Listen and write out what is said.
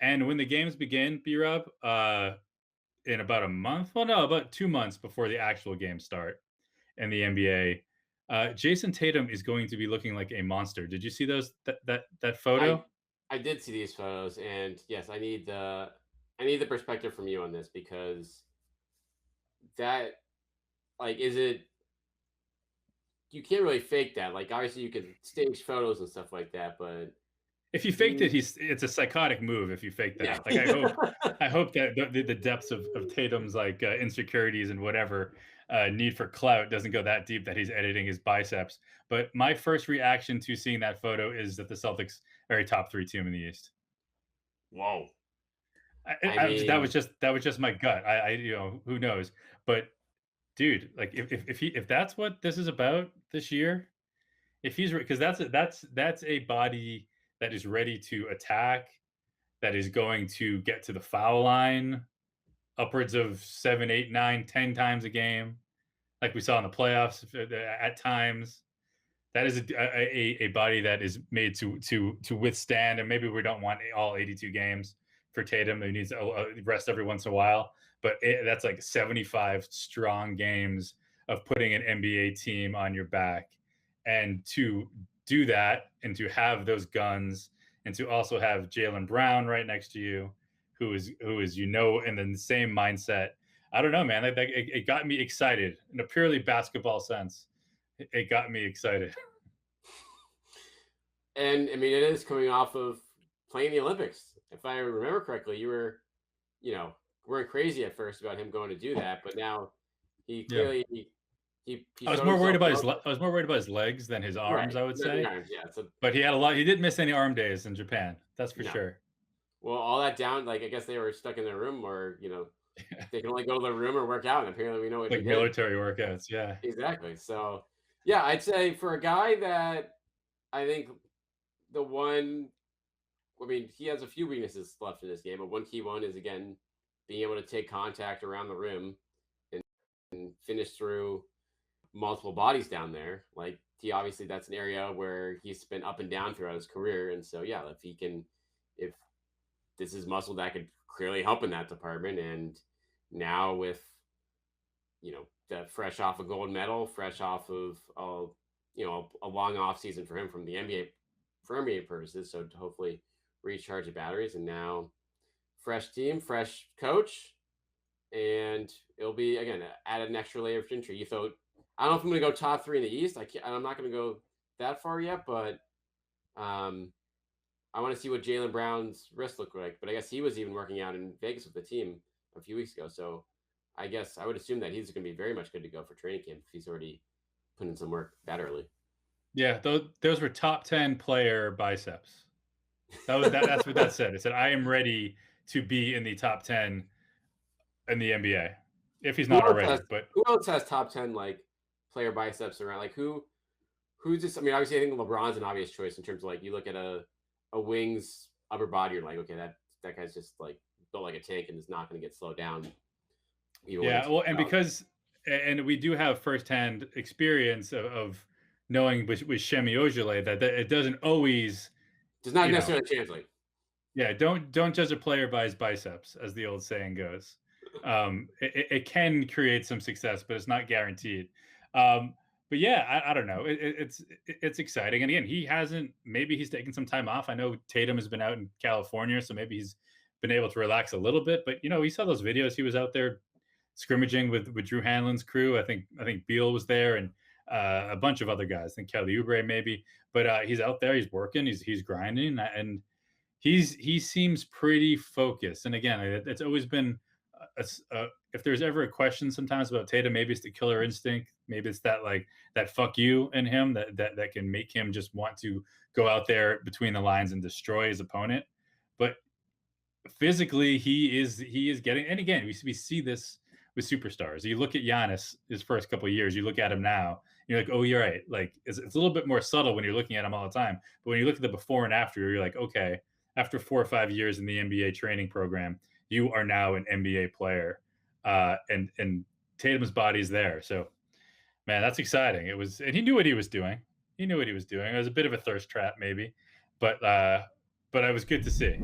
And when the games begin, B-Rob, in about a month, well, no, about 2 months before the actual games start in the NBA, Jayson Tatum is going to be looking like a monster. Did you see that I photo? I did see these photos, and yes, I need the perspective from you on this because that like is it you can't really fake that. Like obviously you can stage photos and stuff like that, but If you faked it, he it's a psychotic move if you fake yeah. that. Like I hope that the depths of Tatum's like insecurities and whatever need for clout doesn't go that deep that he's editing his biceps. But my first reaction to seeing that photo is that the Celtics are a top three team in the East. Whoa. I, I that was mean, just my gut. Who knows, but dude, like if that's what this is about this year, if he's because that's a body that is ready to attack, that is going to get to the foul line upwards of 7, 8, 9, 10 times a game, like we saw in the playoffs at times. That is a body that is made to withstand, and maybe we don't want all 82 games for Tatum. He needs to rest every once in a while, but that's like 75 strong games of putting an NBA team on your back, and to do that, and to have those guns, and to also have Jaylen Brown right next to you, who is in the same mindset. I don't know, man. It got me excited in a purely basketball sense. It got me excited. and I mean it is coming off of playing the Olympics. If I remember correctly, you were, you know, weren't crazy at first about him going to do that, but now he Yeah. clearly he showed himself well. I was more worried about his legs than his arms, Right. I would No, the say. arms, yeah. So But he had a lot. He didn't miss any arm days in Japan. That's for no. sure. Well, all that down, like I guess they were stuck in their room, or they can only go to their room or work out. And apparently, we know what he Like did. military workouts. Yeah. Exactly. So, yeah, I'd say for a guy that I think the one, I mean, he has a few weaknesses left in this game, but one key one is again being able to take contact around the rim and finish through multiple bodies down there. Like he obviously that's an area where he's been up and down throughout his career, and so yeah, if this is muscle that could clearly help in that department, and now with the fresh off a gold medal, fresh off of a long off season for him from the NBA for NBA purposes. So to hopefully recharge the batteries, and now fresh team, fresh coach, and it'll be again add an extra layer of entry. You thought I don't know if I'm going to go top three in the East. I'm not going to go that far yet, but um, I want to see what Jaylen Brown's wrist looked like. But I guess he was even working out in Vegas with the team a few weeks ago. So I guess I would assume that he's going to be very much good to go for training camp if he's already put in some work that early. Yeah. Those were top 10 player biceps. That's what that said. It said, I am ready to be in the top 10 in the NBA if he's Who not else has already. But who else has top 10 like player biceps around? Like who's just I mean, obviously I think LeBron's an obvious choice in terms of like you look at a wing's upper body, you're like, okay, that guy's just like built like a tank and is not going to get slowed down even when yeah, it's well, and out. because and we do have firsthand experience of knowing with Shemi Ojale that it doesn't always, Does not you know, necessarily translate. yeah, don't judge a player by his biceps, as the old saying goes. It can create some success, but it's not guaranteed. But yeah, I don't know. It's exciting, and again, he hasn't. Maybe he's taken some time off. I know Tatum has been out in California, so maybe he's been able to relax a little bit. But we saw those videos. He was out there scrimmaging with Drew Hanlon's crew. I think Beal was there, and a bunch of other guys. I think Kelly Oubre maybe, but he's out there. He's working. He's grinding, and he seems pretty focused. And again, it's always been if there's ever a question sometimes about Tatum, maybe it's the killer instinct. Maybe it's that fuck you in him that can make him just want to go out there between the lines and destroy his opponent. But physically, he is getting. And again, we see this with superstars. You look at Giannis his first couple of years. You look at him now. You're like, oh, you're right. Like it's a little bit more subtle when you're looking at him all the time. But when you look at the before and after, you're like, okay, after 4 or 5 years in the NBA training program, you are now an NBA player, and Tatum's body's there. So, man, that's exciting. And he knew what he was doing. He knew what he was doing. It was a bit of a thirst trap, maybe, but it was good to see.